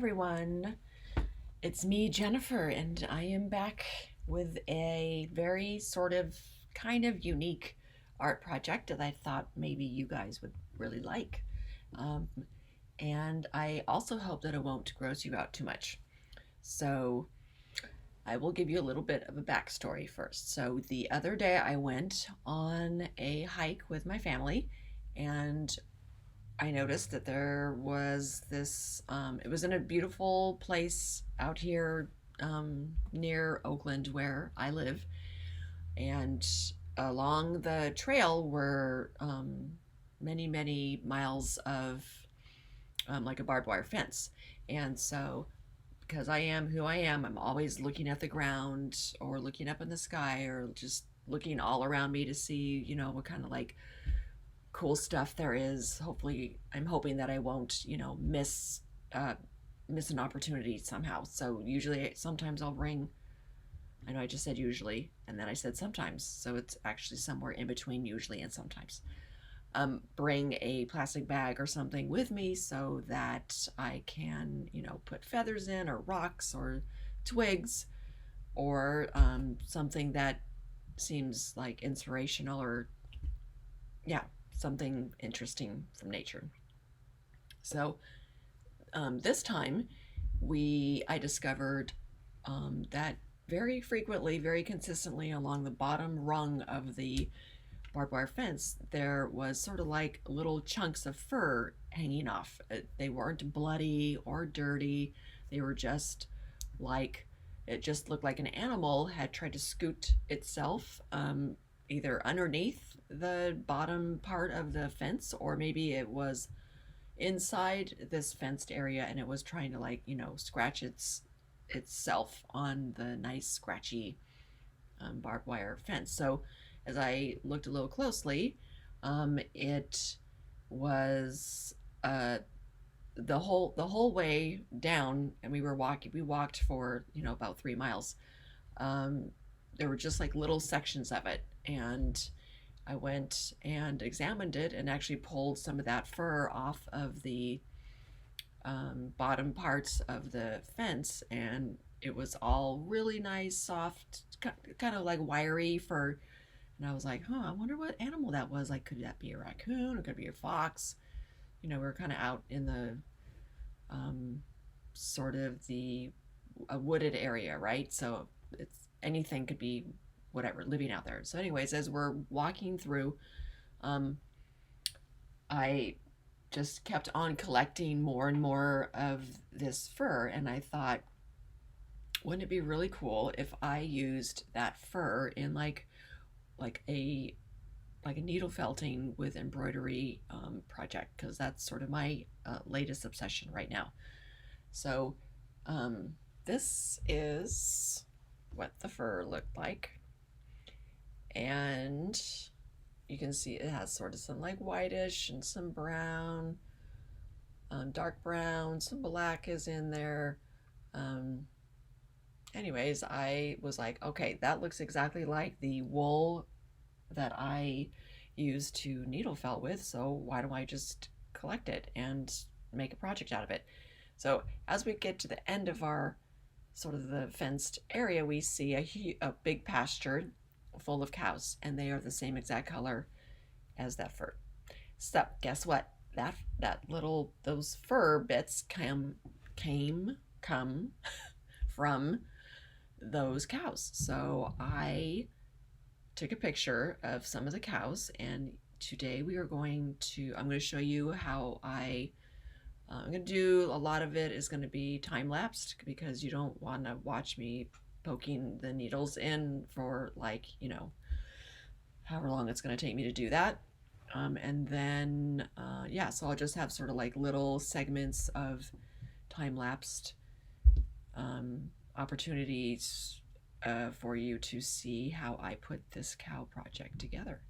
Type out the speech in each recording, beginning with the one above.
everyone. It's me, Jennifer, and I am back with a very sort of kind of unique art project that I thought maybe you guys would really like. Um, and I also hope that it won't gross you out too much. So I will give you a little bit of a backstory first. So the other day I went on a hike with my family, and I noticed that there was this, it was in a beautiful place out here near Oakland where I live. And along the trail were many, many miles of like a barbed wire fence. And so, because I am who I am, I'm always looking at the ground or looking up in the sky or just looking all around me to see, what kind of like cool stuff there is. Hopefully, I'm hoping that I won't, miss an opportunity somehow. So usually, sometimes I'll ring. I know I just said usually, and then I said sometimes. So it's actually somewhere in between usually and sometimes. Bring a plastic bag or something with me so that I can, put feathers in or rocks or twigs or something that seems like inspirational or, yeah, something interesting from nature. So this time, I discovered that very frequently, very consistently along the bottom rung of the barbed wire fence, there was sort of like little chunks of fur hanging off. They weren't bloody or dirty. They were just like, it just looked like an animal had tried to scoot itself either underneath the bottom part of the fence, or maybe it was inside this fenced area and it was trying to like, scratch itself on the nice scratchy barbed wire fence. So as I looked a little closely, it was the whole way down, and we walked for about 3 miles. There were just like little sections of it, and I went and examined it and actually pulled some of that fur off of the bottom parts of the fence, and it was all really nice, soft, kind of like wiry fur. And I was like, I wonder what animal that was. Like, could that be a raccoon? Or could it be a fox? We were kind of out in the sort of the a wooded area, right? So it's anything could be whatever living out there. So, anyways, as we're walking through, um, I just kept on collecting more and more of this fur, and I thought, wouldn't it be really cool if I used that fur in like a needle felting with embroidery project, because that's sort of my latest obsession right now. So this is what the fur looked like, and you can see it has sort of some like whitish and some brown, dark brown, some black is in there. Anyways, I was like, okay, that looks exactly like the wool that I use to needle felt with, so why don't I just collect it and make a project out of it? So as we get to the end of our sort of the fenced area, we see a big pasture full of cows, and they are the same exact color as that fur. So guess what? Those fur bits come from those cows. So I took a picture of some of the cows, and today I'm going to show you how I'm going to do a lot of it is going to be time lapsed, because you don't want to watch me poking the needles in for like, however long it's going to take me to do that. And then, so I'll just have sort of like little segments of time lapsed opportunities for you to see how I put this cow project together.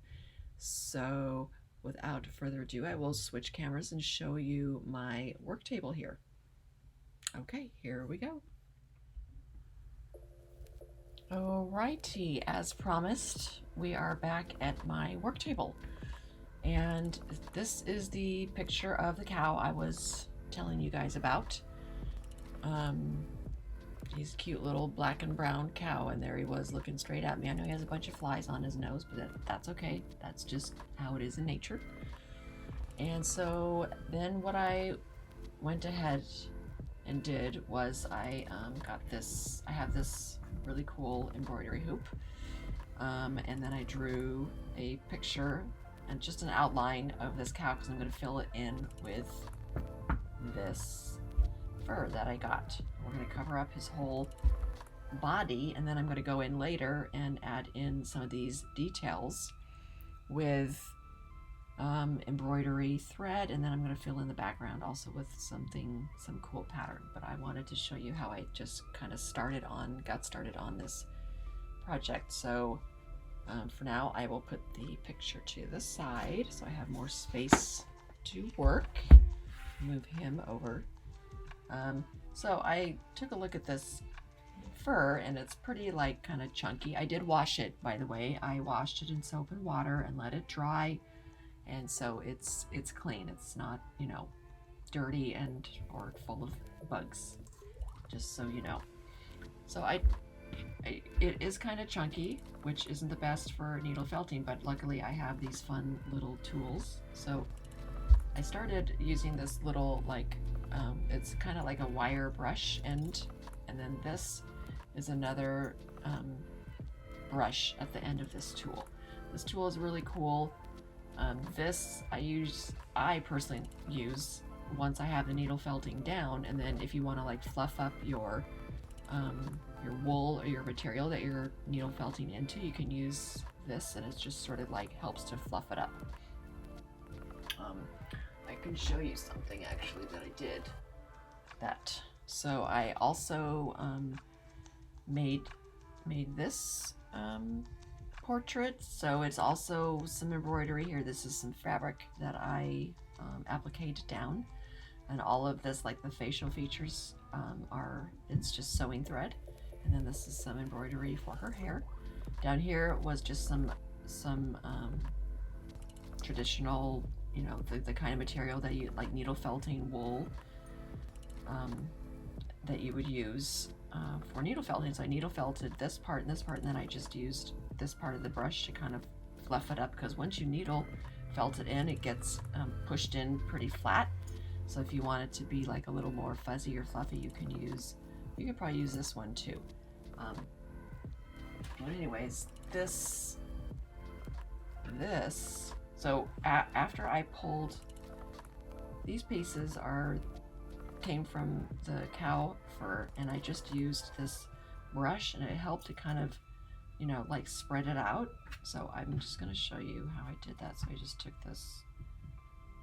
So without further ado, I will switch cameras and show you my work table here. Okay, here we go. Alrighty, as promised, we are back at my work table. And this is the picture of the cow I was telling you guys about. He's a cute little black and brown cow, and there he was looking straight at me. I know he has a bunch of flies on his nose, but that's okay. That's just how it is in nature. And so then what I went ahead and did was I have this really cool embroidery hoop, and then I drew a picture and just an outline of this cow because I'm going to fill it in with this fur that I got. We're going to cover up his whole body, and then I'm going to go in later and add in some of these details with embroidery thread, and then I'm going to fill in the background also with some cool pattern. But I wanted to show you how I just kind of got started on this project. So for now I will put the picture to the side so I have more space to work. Move him over. So I took a look at this fur, and it's pretty like kind of chunky. I did wash it, by the way. I washed it in soap and water and let it dry, and so it's clean. It's not, you know, dirty or full of bugs, just so you know. So it is kind of chunky, which isn't the best for needle felting, but luckily I have these fun little tools. So I started using this little it's kind of like a wire brush end, and then this is another brush at the end of this tool. This tool is really cool. This I personally use once I have the needle felting down, and then if you want to like fluff up your wool or your material that you're needle felting into, you can use this, and it just sort of like helps to fluff it up. I can show you something actually that I did that. So I also made this portrait. So it's also some embroidery here. This is some fabric that I appliqued down, and all of this, like the facial features, it's just sewing thread. And then this is some embroidery for her hair. Down here was just some traditional, you know, the kind of material that you like, needle felting wool, that you would use for needle felting. So I needle felted this part and this part, and then I just used this part of the brush to kind of fluff it up, because once you needle felt it in, it gets pushed in pretty flat. So if you want it to be like a little more fuzzy or fluffy, you could probably use this one too. But anyways, so after I pulled, these pieces came from the cow fur, and I just used this brush, and it helped to kind of, you know, like spread it out. So I'm just going to show you how I did that. So I just took this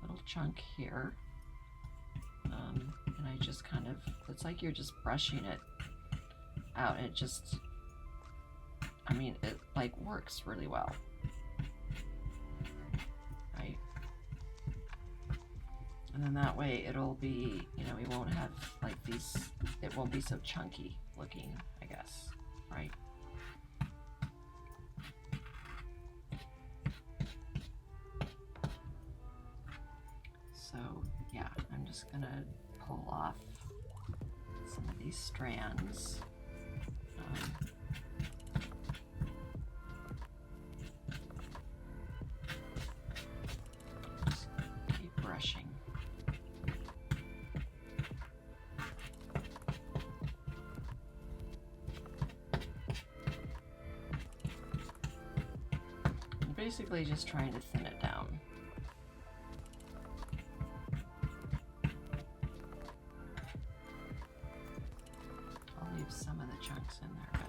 little chunk here, and I just kind of, it's like you're just brushing it out, and it just, I mean, it like works really well. Right? And then that way it'll be, you know, it won't have like these, it won't be so chunky looking, I guess, right? So yeah, I'm just gonna pull off some of these strands. Just keep brushing. I'm basically just trying to thin it down. Some of the chunks in there, but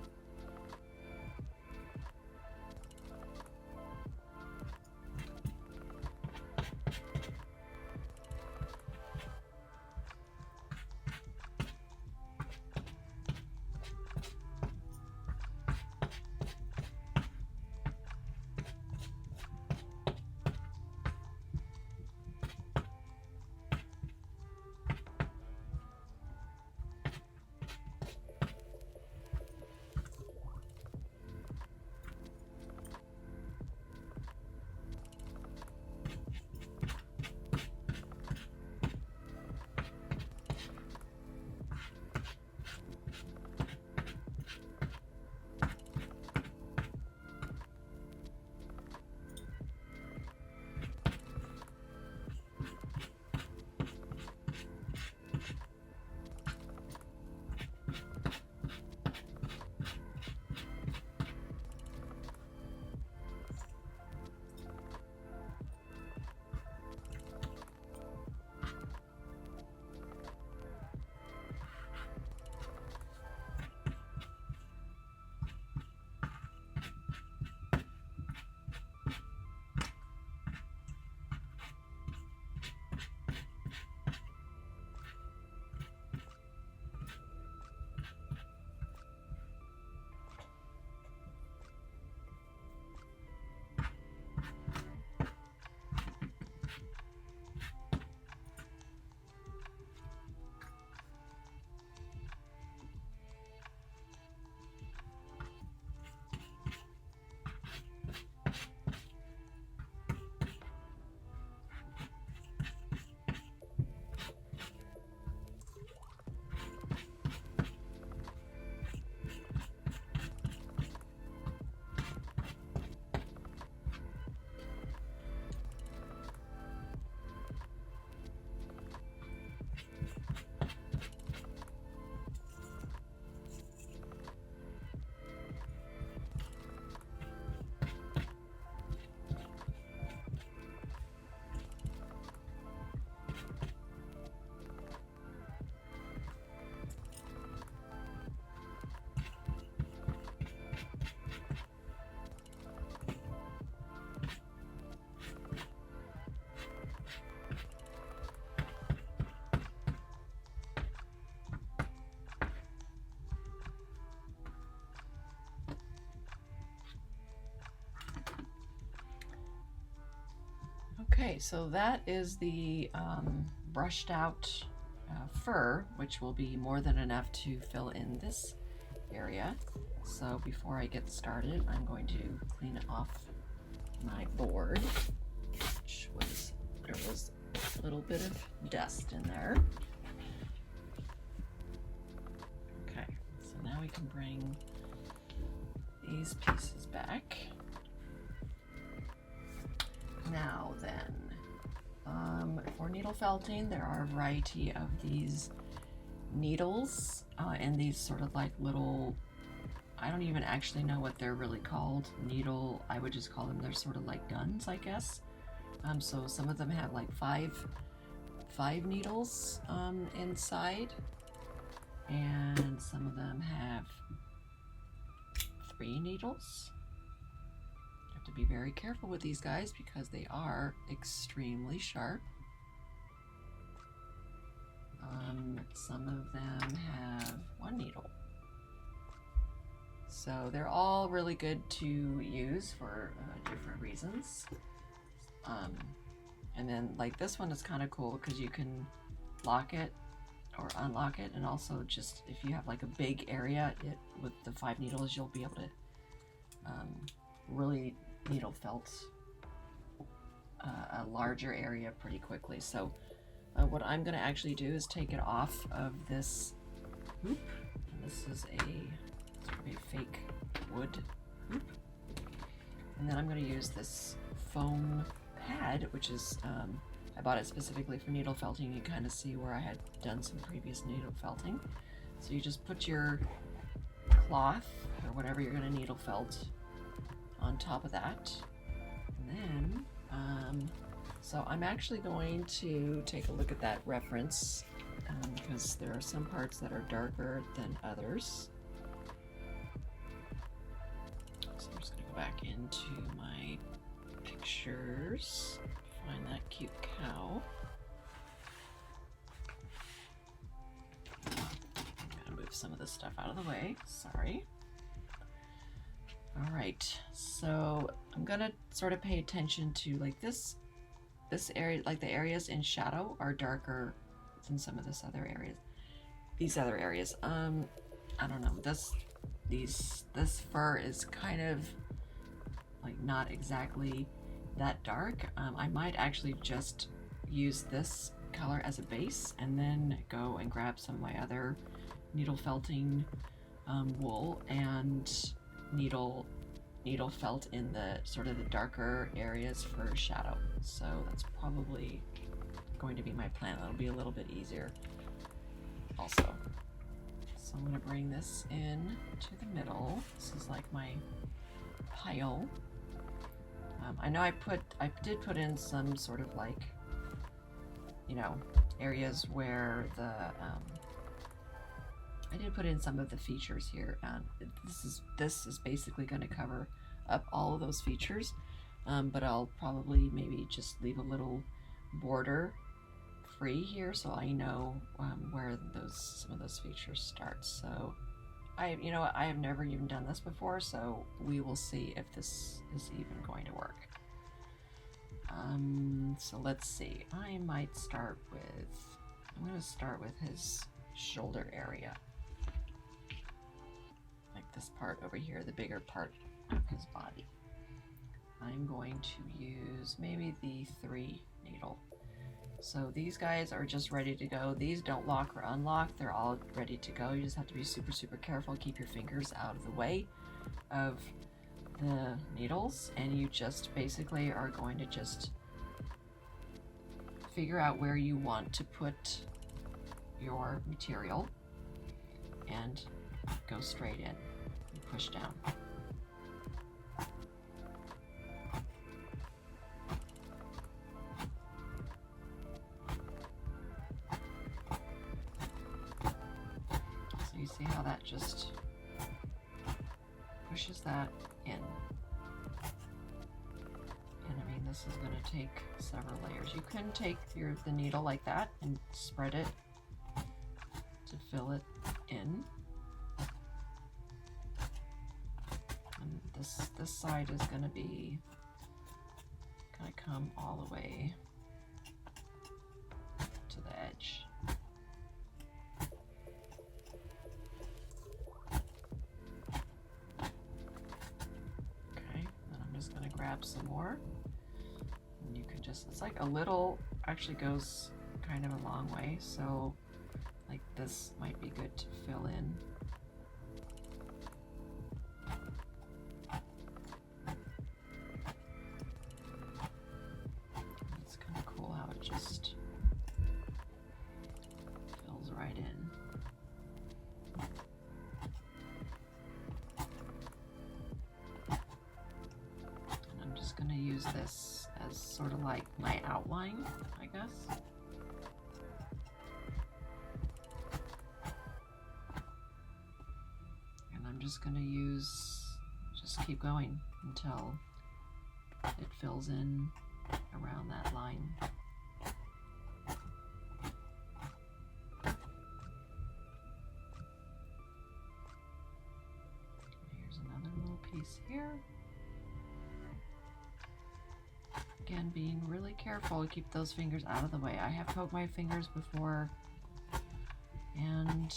Okay, so that is the brushed out fur, which will be more than enough to fill in this area. So before I get started, I'm going to clean off my board, there was a little bit of dust in there. Okay, so now we can bring these pieces back. Now then, for needle felting, there are a variety of these needles and these sort of like little, I don't even actually know what they're really called. Needle, I would just call them, they're sort of like guns, I guess. So some of them have like five needles inside, and some of them have 3 needles. You have to be very careful with these guys because they are extremely sharp. Some of them have 1 needle. So they're all really good to use for different reasons. And then like this one is kind of cool because you can lock it or unlock it, and also just if you have like a big area, with the 5 needles you'll be able to really needle felt a larger area pretty quickly. So what I'm going to actually do is take it off of this hoop. And this is a fake wood hoop. And then I'm going to use this foam pad, which is, I bought it specifically for needle felting. You kind of see where I had done some previous needle felting. So you just put your cloth or whatever you're going to needle felt on top of that. And then, so I'm actually going to take a look at that reference because there are some parts that are darker than others. So I'm just going to go back into my pictures, find that cute cow. I'm gonna move some of this stuff out of the way, sorry. All right, so I'm gonna sort of pay attention to like this area, like the areas in shadow are darker than some of these other areas. I don't know, this fur is kind of like not exactly that dark. I might actually just use this color as a base and then go and grab some of my other needle felting wool and needle felt in the sort of the darker areas for shadow. So that's probably going to be my plan. That'll be a little bit easier also. So I'm going to bring this in to the middle. This is like my pile. I know I did put in some sort of like, you know, areas where the I did put in some of the features here. This is basically going to cover up all of those features, but I'll probably maybe just leave a little border free here so I know where some of those features start. So I have never even done this before, so we will see if this is even going to work. So let's see. I'm going to start with his shoulder area. Like this part over here, the bigger part of his body. I'm going to use maybe the 3 needle. So these guys are just ready to go. These don't lock or unlock. They're all ready to go. You just have to be super, super careful. Keep your fingers out of the way of the needles. And you just basically are going to just figure out where you want to put your material and go straight in and push down. You see how that just pushes that in. And I mean, this is going to take several layers. You can take the needle like that and spread it to fill it in. And this side is going to be going to come all the way to the edge. Okay, then I'm just going to grab some more. And you can just, it's like a little, actually goes kind of a long way, so like this might be good to fill in. It's kind of cool how it just fills right in. And I'm just going to use this as sort of like my outline, I guess. Just going to use, just keep going until it fills in around that line. Here's another little piece here. Again, being really careful to keep those fingers out of the way. I have poked my fingers before, and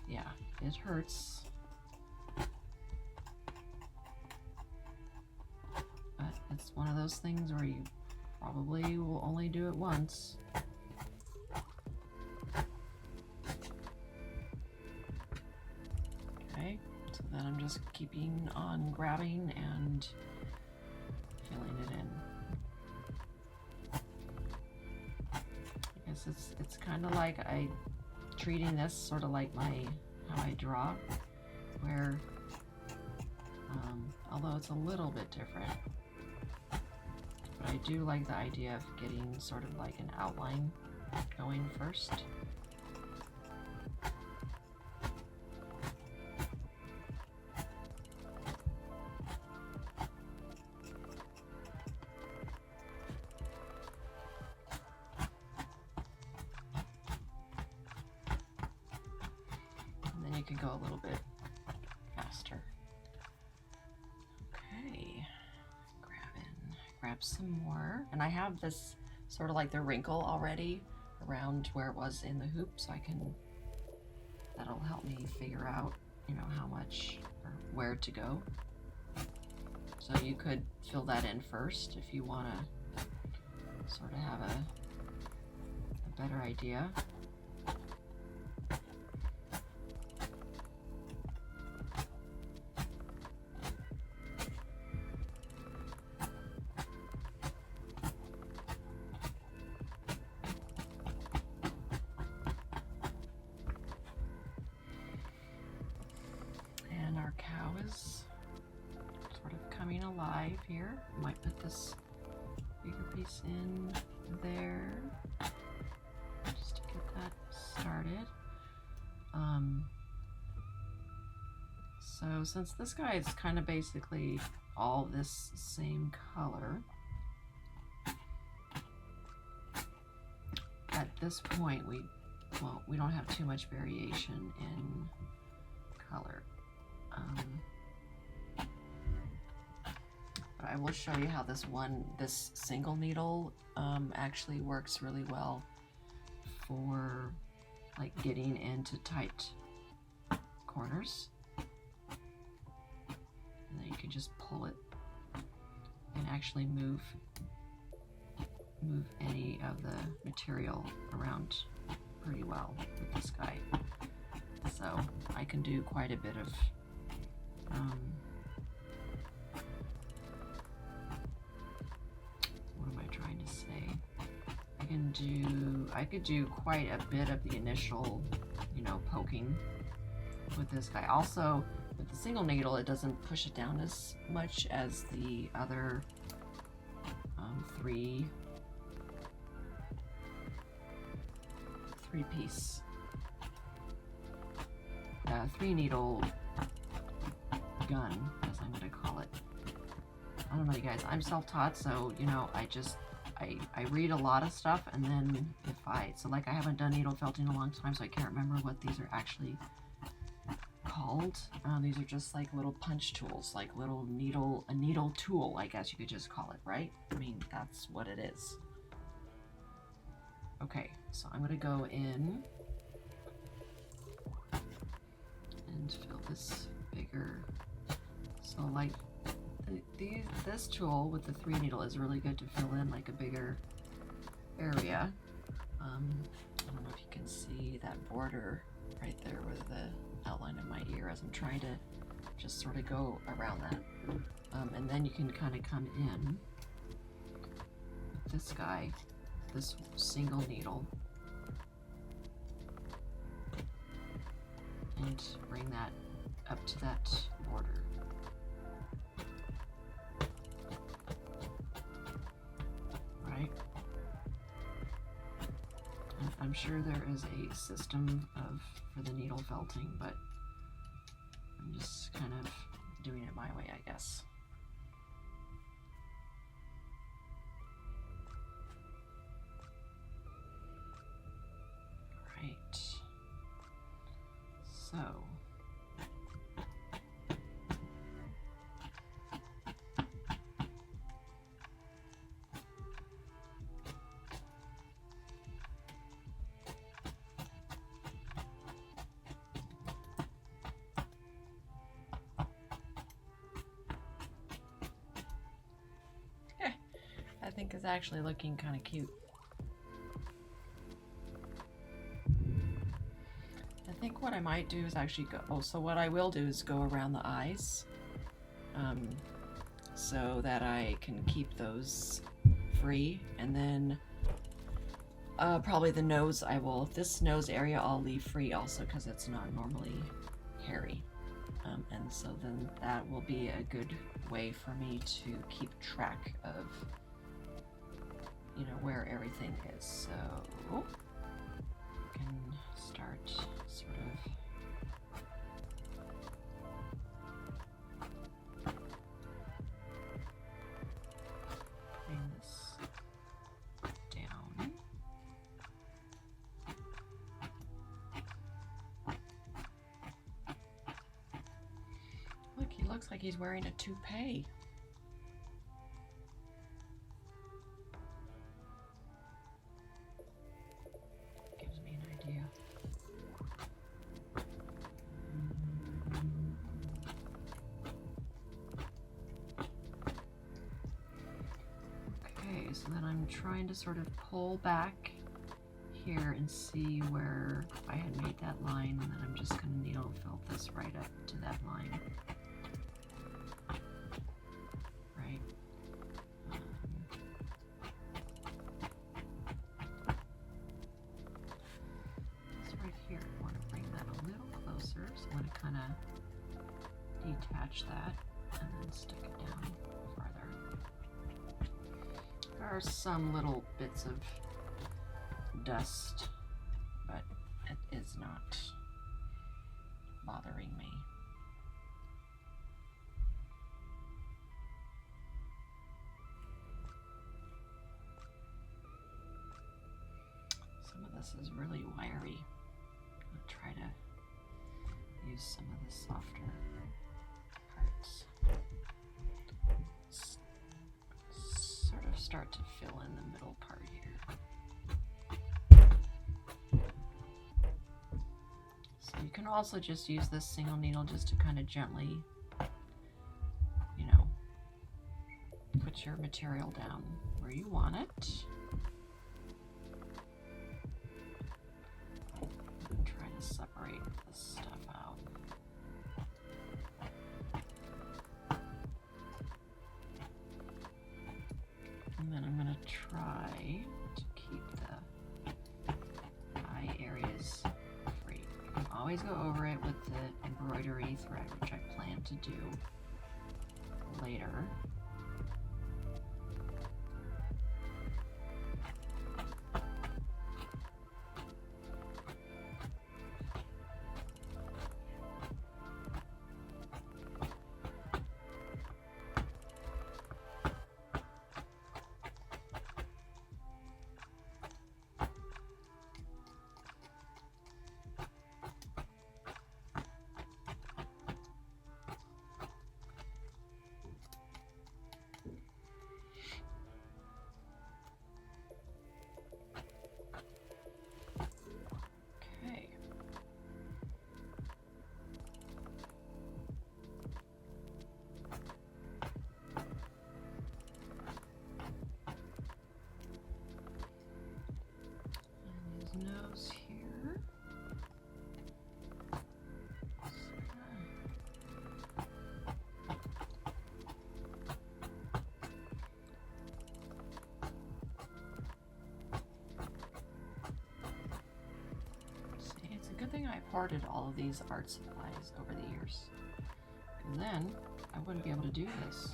yeah, it hurts. It's one of those things where you probably will only do it once. Okay, so then I'm just keeping on grabbing and filling it in. I guess it's kind of like treating this sort of like how I draw, where although it's a little bit different. But I do like the idea of getting sort of like an outline going first. And then you can go a little bit faster. Okay. Grab some more, and I have this sort of like the wrinkle already around where it was in the hoop, so that'll help me figure out, you know, how much or where to go. So you could fill that in first if you want to sort of have a better idea. Sort of coming alive here. Might put this bigger piece in there just to get that started. So since this guy is kind of basically all this same color, at this point we don't have too much variation in color. But I will show you how this single needle actually works really well for like getting into tight corners. And then you can just pull it and actually move any of the material around pretty well with this guy. So I can do quite a bit of what am I trying to say? I could do quite a bit of the initial, you know, poking with this guy. Also, with the single needle, it doesn't push it down as much as the other three needle gun, as I'm going to call it. I don't know, you guys, I'm self-taught, so, you know, I read a lot of stuff, and then so like I haven't done needle felting in a long time, so I can't remember what these are actually called. These are just like little punch tools, like little a needle tool, I guess you could just call it, right? I mean, that's what it is. Okay, so I'm gonna go in and fill this bigger. So like this tool with the 3 needle is really good to fill in like a bigger area. I don't know if you can see that border right there with the outline of my ear as I'm trying to just sort of go around that. And then you can kind of come in with this guy, this single needle, and bring that up to that border. Right? And I'm sure there is a system for the needle felting, but I'm just kind of doing it my way, I guess. Right. So. I think it's actually looking kind of cute. I think what I might do is actually go, oh, so what I will do is go around the eyes, so that I can keep those free, and then probably the nose this nose area I'll leave free also because it's not normally hairy. And so then that will be a good way for me to keep track of, you know, where everything is. So I can start sort of putting this down. Look, he looks like he's wearing a toupee. So then I'm trying to sort of pull back here and see where I had made that line, and then I'm just going to needle fill this right up to that line. Right. This right here, I want to bring that a little closer, so I'm going to kind of detach that and then stick it down farther. There are some little bits of dust, but it is not bothering me. Some of this is really wiry. I'll try to use some of the softer parts. Sort of start to fill in the middle part here. So you can also just use this single needle just to kind of gently, you know, put your material down where you want it. And try to separate this stuff out. And then I'm going to try to keep the eye areas free. You can always go over it with the embroidery thread, which I plan to do later. nose here. See, it's a good thing I've hoarded all of these art supplies over the years. And then I wouldn't be able to do this.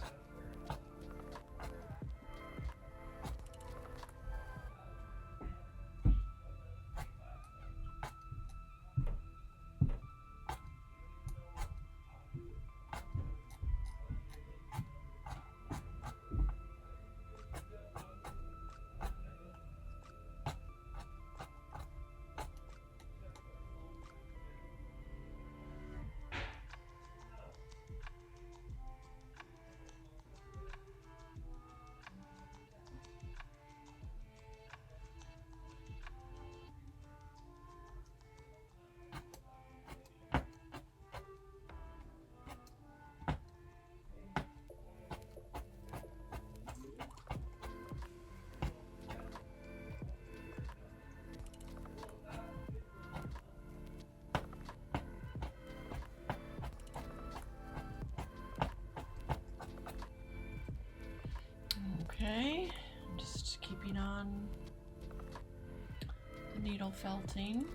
Okay, I'm just keeping on the needle felting.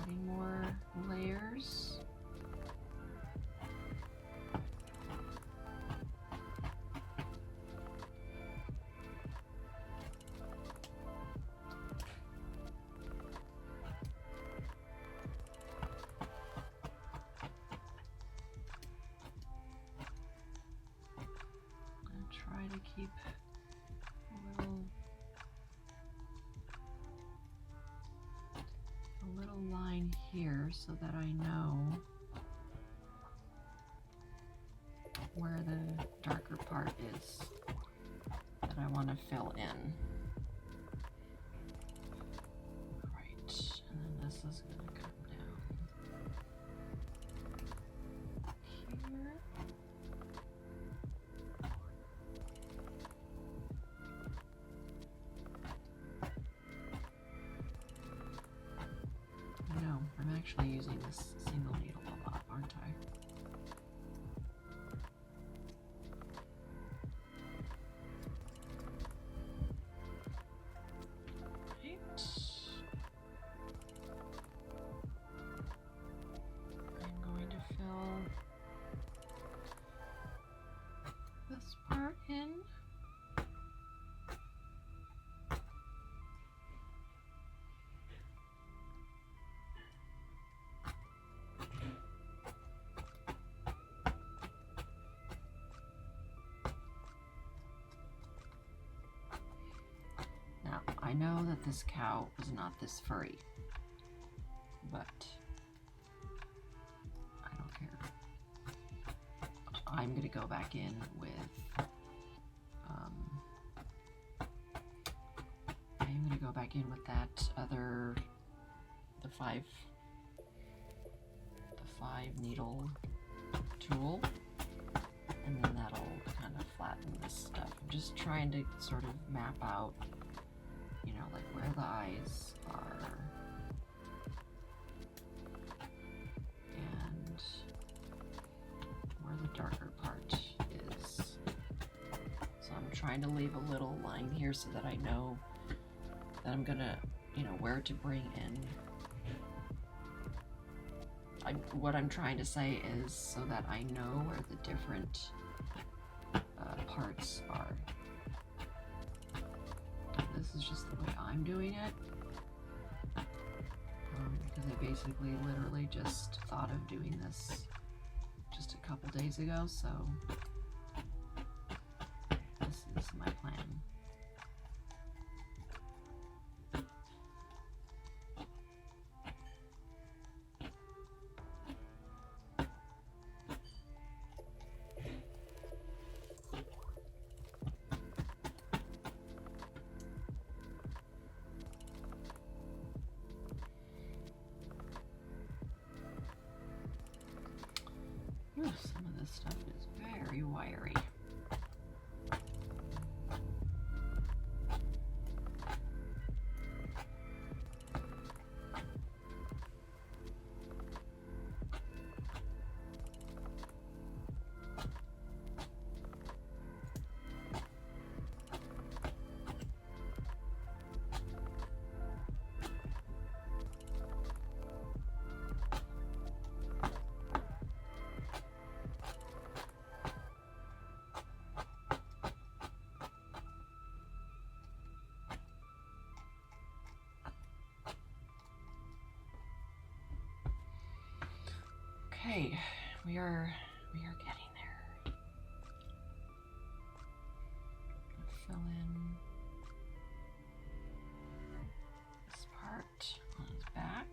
Adding more layers. Try to keep a little line here so that I know where the darker part is that I want to fill in. Right, and then this is going to come down here. I'm actually using this single needle a lot, aren't I? Right. I'm going to fill this part in. I know that this cow was not this furry, but I don't care. I'm going to go back in with, that other, the five needle tool, and then that'll kind of flatten this stuff. I'm just trying to sort of map out, you know, like where the eyes are and where the darker part is. So I'm trying to leave a little line here so that I know that I'm gonna, you know, where to bring in. What I'm trying to say is so that I know where the different parts are. This is just the way I'm doing it, because I basically literally just thought of doing this just a couple days ago, so this is my plan. Ooh, some of this stuff is very wiry. Okay, we are getting there. Fill in this part on his back.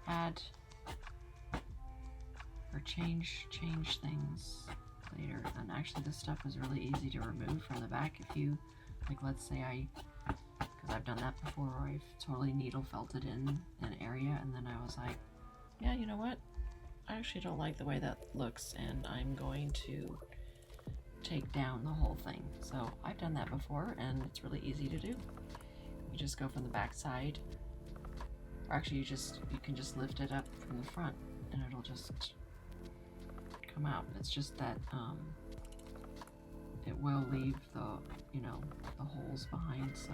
Add or change things later. And actually this stuff was really easy to remove from the back if you, like, let's say because I've done that before, where I've totally needle felted in an area and then I was like, yeah, you know what? I actually don't like the way that looks and I'm going to take down the whole thing. So I've done that before and it's really easy to do. You just go from the back side. Or actually you can just lift it up from the front and it'll just come out. It's just that it will leave the the holes behind, so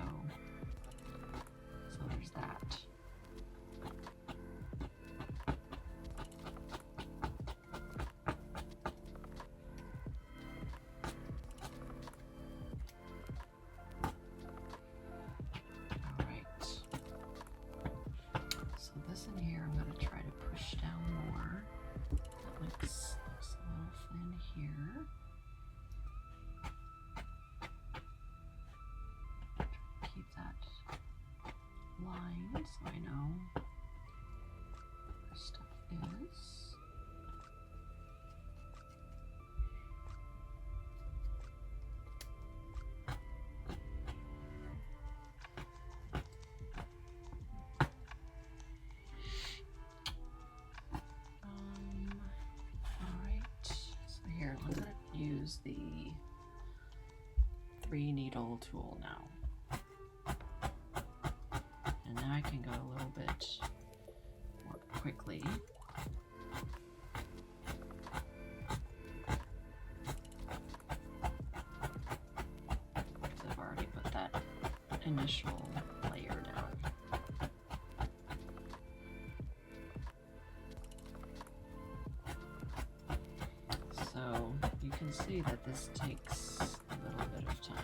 there's that. So I know where stuff is. Alright, so here I'm going to use the 3 needle tool now. And now I can go a little bit more quickly. Because I've already put that initial layer down. So you can see that this takes a little bit of time.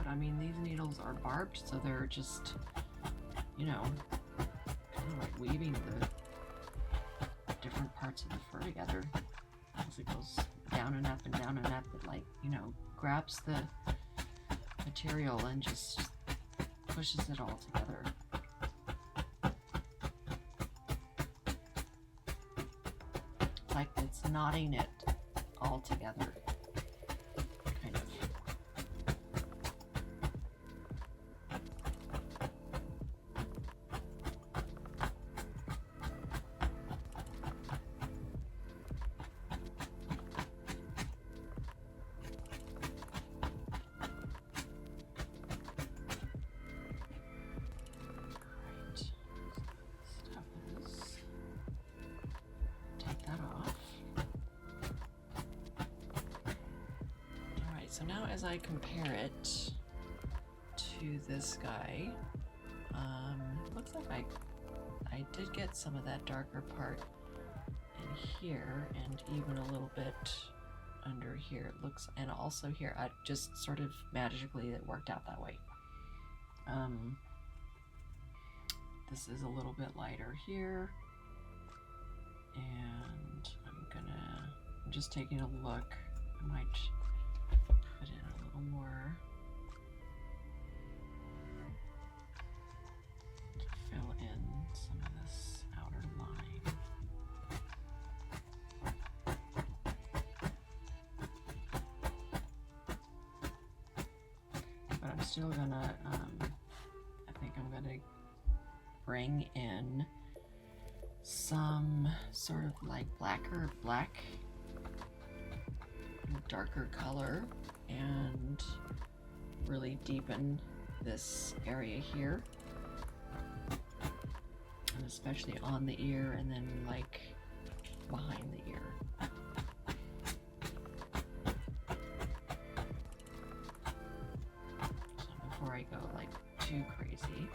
I mean, these needles are barbed, so they're just, kind of like weaving the different parts of the fur together as it goes down and up and down and up. It, like, grabs the material and just pushes it all together. It's like it's knotting it all together. So now as I compare it to this guy, looks like I did get some of that darker part in here and even a little bit under here. It looks, and also here, I just sort of magically it worked out that way. This is a little bit lighter here, and I'm gonna I'm just taking a look. I might put in a little more to fill in some of this outer line. But I'm still gonna, I think I'm gonna bring in some sort of like black, darker color, and really deepen this area here, and especially on the ear, and then like behind the ear. So before I go like too crazy,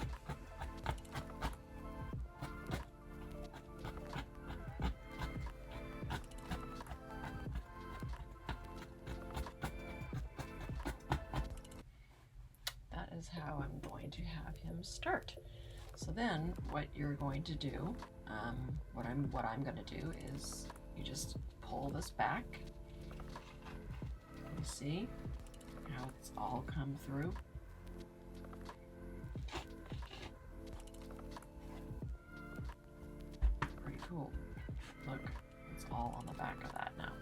is how I'm going to have him start. So then what you're going to do, what I'm going to do is you just pull this back. You see how it's all come through? Pretty cool. Look, it's all on the back of that now.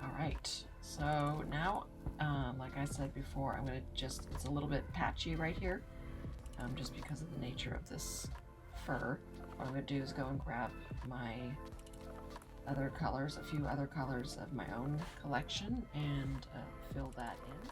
All right, so now like I said before, I'm going to just, it's a little bit patchy right here, just because of the nature of this fur. What I'm going to do is go and grab my other colors, a few other colors of my own collection, and fill that in.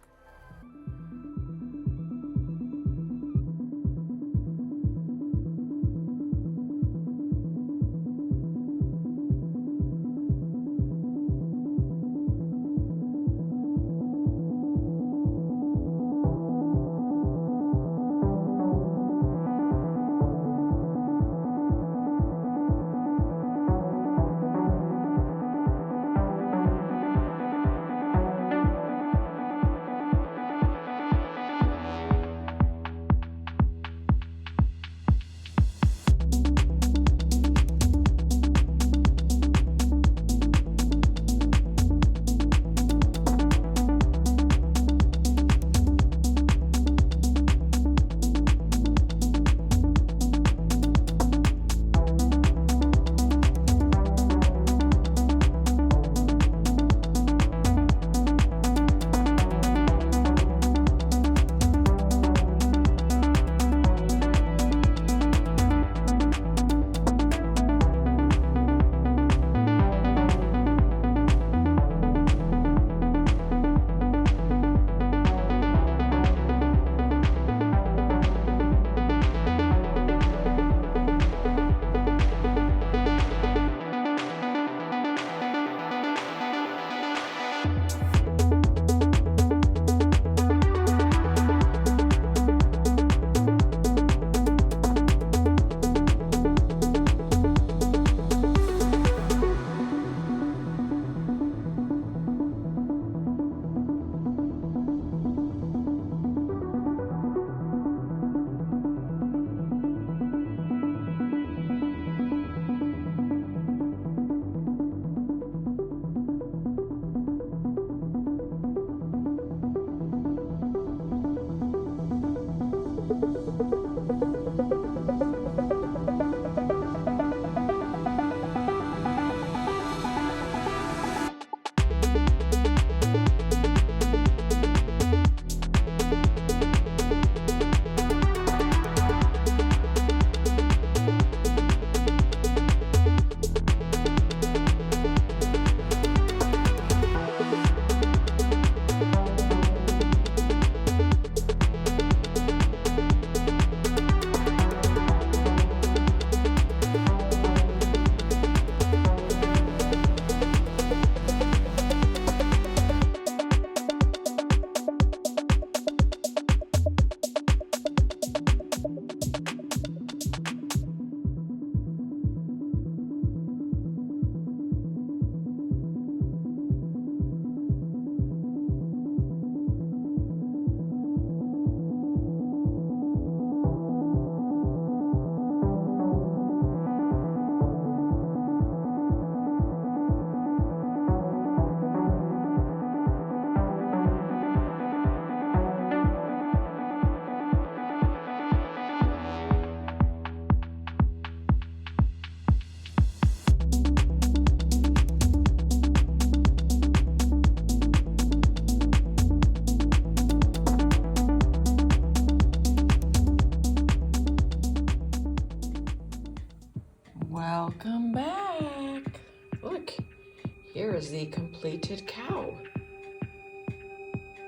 completed cow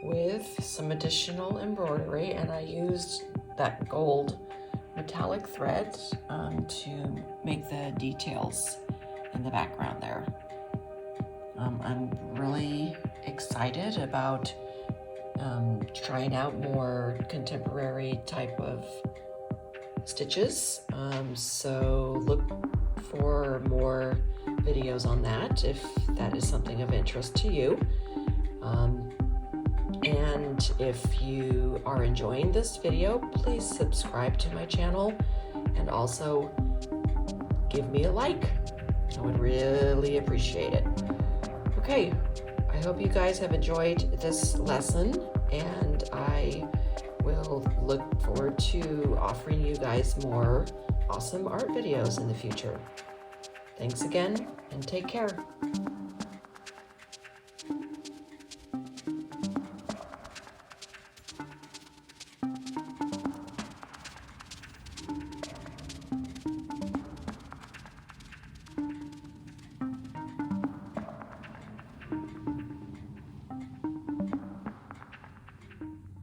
with some additional embroidery, and I used that gold metallic thread to make the details in the background there. I'm really excited about trying out more contemporary type of stitches, so look for more videos on that if that is something of interest to you. And if you are enjoying this video, please subscribe to my channel and also give me a like. I would really appreciate it. Okay, I hope you guys have enjoyed this lesson, and I will look forward to offering you guys more awesome art videos in the future. Thanks again, and take care.